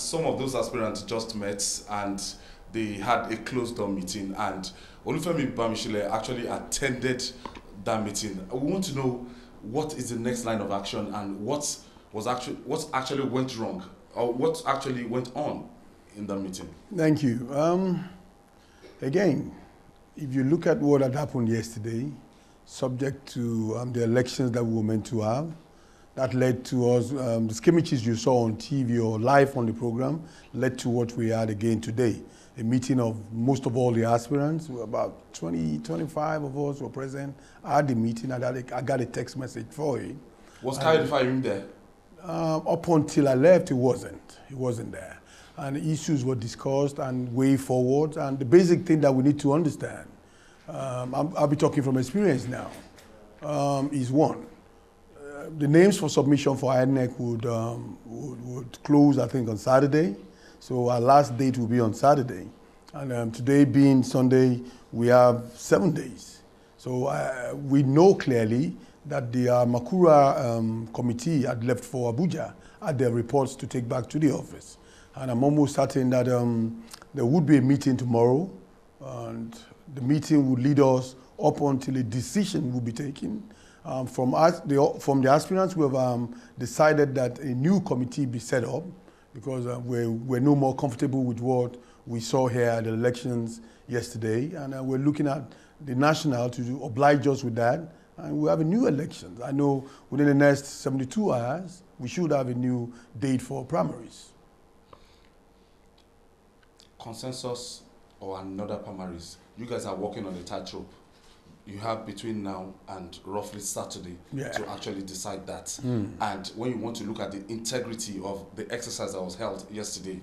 some of those aspirants just met and they had a closed-door meeting, and Femi Bamisile actually attended that meeting. We want to know what is the next line of action and what actually went wrong, or what actually went on in the meeting. Thank you. Again, if you look at what had happened yesterday, subject to the elections that we were meant to have, that led to us, the skirmishes you saw on TV or live on the program, led to what we had again today. A meeting of most of all the aspirants, about 20, 25 of us were present. I had the meeting, I got a text message for it. Was Kyle in there? Up until I left, it wasn't there. And the issues were discussed and way forward. And the basic thing that we need to understand, I'll be talking from experience now, is one, the names for submission for INEC would close, I think, on Saturday. So our last date will be on Saturday. And today being Sunday, we have 7 days. So we know clearly that the Makura committee had left for Abuja, had their reports to take back to the office. And I'm almost certain that there would be a meeting tomorrow, and the meeting would lead us up until a decision will be taken. From the aspirants, we have decided that a new committee be set up, because we're no more comfortable with what we saw here at the elections yesterday, and we're looking at the national to oblige us with that, and we have a new elections. I know within the next 72 hours, we should have a new date for primaries. Consensus or another primaries, you guys are working on a tightrope. You have between now and roughly Saturday to actually decide that. And when you want to look at the integrity of the exercise that was held yesterday,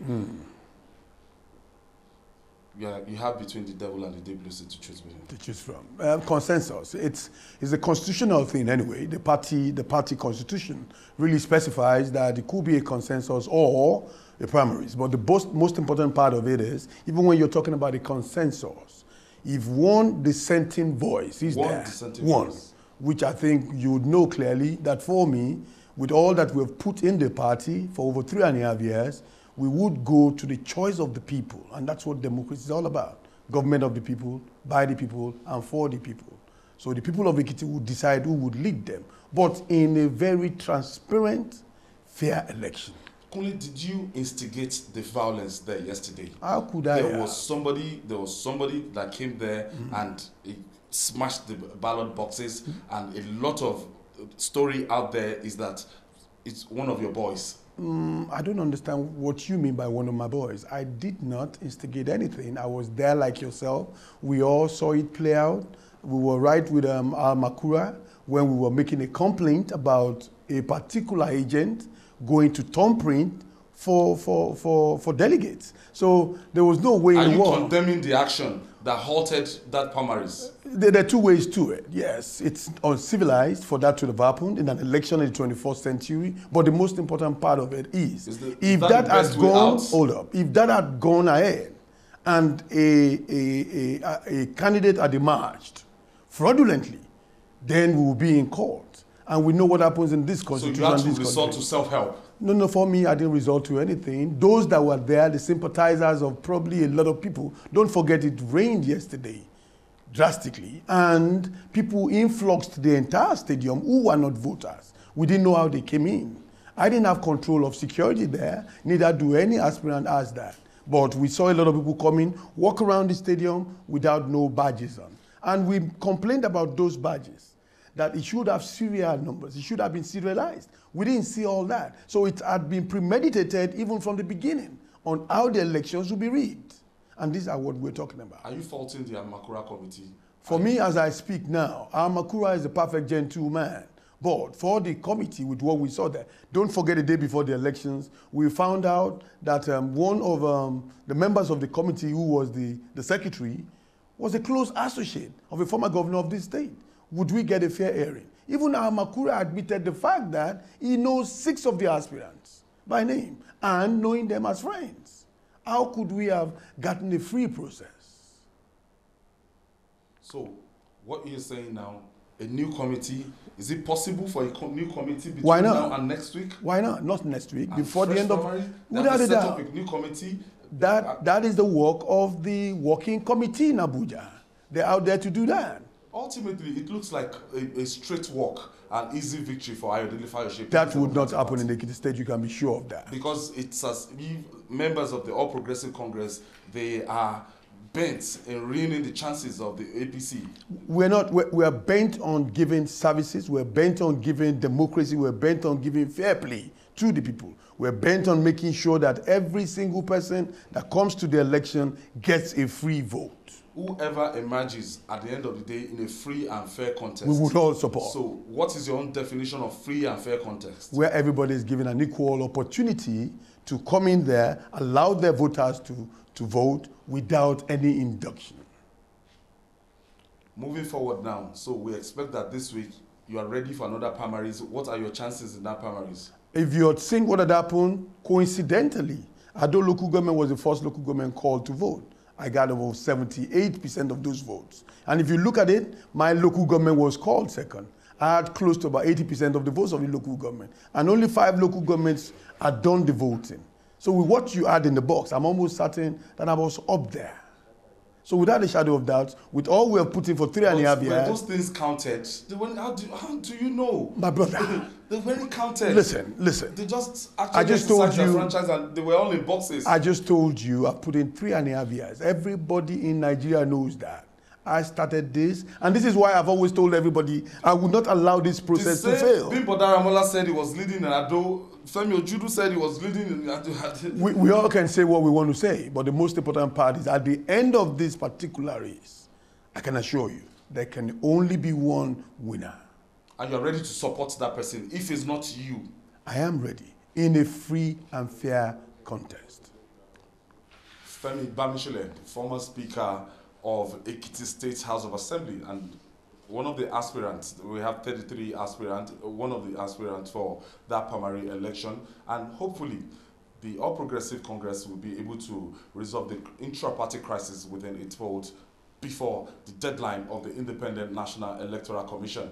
you have between the devil and the WC to choose between. To choose from. Consensus. It's a constitutional thing anyway. The party constitution really specifies that it could be a consensus or a primaries. But the most important part of it is, even when you're talking about a consensus, if one dissenting voice is there, which I think you would know clearly that for me, with all that we've put in the party for over 3.5 years, we would go to the choice of the people. And that's what democracy is all about. Government of the people, by the people, and for the people. So the people of Ekiti would decide who would lead them, but in a very transparent, fair election. Kunle, did you instigate the violence there yesterday? How could I? There was somebody that came there and he smashed the ballot boxes, and a lot of story out there is that it's one of your boys. I don't understand what you mean by one of my boys. I did not instigate anything. I was there like yourself. We all saw it play out. We were right with Al Makura when we were making a complaint about a particular agent going to thumbprint for delegates. So there was no way in the world. Are you condemning the action that halted that primaries? There are two ways to it. Yes, it's uncivilized for that to have happened in an election in the 21st century. But the most important part of it is if that had gone, if that had gone ahead and a candidate had emerged fraudulently, then we will be in court. And we know what happens in this constitution. So you have to resort to self-help? No, for me, I didn't resort to anything. Those that were there, the sympathizers of probably a lot of people, don't forget it rained yesterday drastically, and people influxed the entire stadium who were not voters. We didn't know how they came in. I didn't have control of security there, neither do any aspirant as that. But we saw a lot of people come in, walk around the stadium without no badges on. And we complained about those badges, that it should have serial numbers. It should have been serialized. We didn't see all that. So it had been premeditated even from the beginning on how the elections will be rigged. And these are what we're talking about. Are you faulting the Amakura committee? For me, as I speak now, Amakura is a perfect gentleman. But for the committee, with what we saw there, don't forget the day before the elections, we found out that one of the members of the committee, who was the secretary, was a close associate of a former governor of this state. Would we get a fair hearing? Even Amakura admitted the fact that he knows 6 of the aspirants by name and knowing them as friends. How could we have gotten a free process? So what you're saying now A new committee? Is it possible for a new committee between Why not? now and next week? Why not? Not next week. And before the end of... Without a doubt. Set up a new committee? That is the work of the working committee in Abuja. They're out there to do that. Ultimately, it looks like a straight walk, an easy victory for Ayodele Fayose. That would not happen in the Ekiti State, you can be sure of that. Because it's as members of the All Progressive Congress, they are bent in ruining the chances of the APC. We're bent on giving services, we're bent on giving democracy, we're bent on giving fair play to the people. We're bent on making sure that every single person that comes to the election gets a free vote. Whoever emerges at the end of the day in a free and fair contest, we would all support. So what is your own definition of free and fair contest? Where everybody is given an equal opportunity to come in there, allow their voters to vote without any induction. Moving forward now, so we expect that this week you are ready for another primaries. What are your chances in that primaries? If you had seen what had happened, coincidentally, Ado local government was the first local government called to vote. I got over 78% of those votes. And if you look at it, my local government was called second. I had close to about 80% of the votes of the local government. And only 5 local governments had done the voting. So with what you had in the box, I'm almost certain that I was up there. So without a shadow of doubt, with all we have put in for 3.5 years... When those things counted, how do you know? My brother. They weren't counted. Listen. They just actually exercised their franchise and they were all in boxes. I just told you I've put in 3.5 years. Everybody in Nigeria knows that. I started this, and this is why I've always told everybody I would not allow this process to fail. Bimbo Daramola said he was leading in Ado. Femi Ojudu said he was leading in Ado. We all can say what we want to say, but the most important part is at the end of this particular race, I can assure you, there can only be one winner. And you're ready to support that person if it's not you? I am ready in a free and fair contest. Femi Bamisile, former Speaker of Ekiti State House of Assembly and one of the aspirants. We have 33 aspirants, one of the aspirants for that primary election, and hopefully the All Progressive Congress will be able to resolve the intra-party crisis within its fold before the deadline of the Independent National Electoral Commission.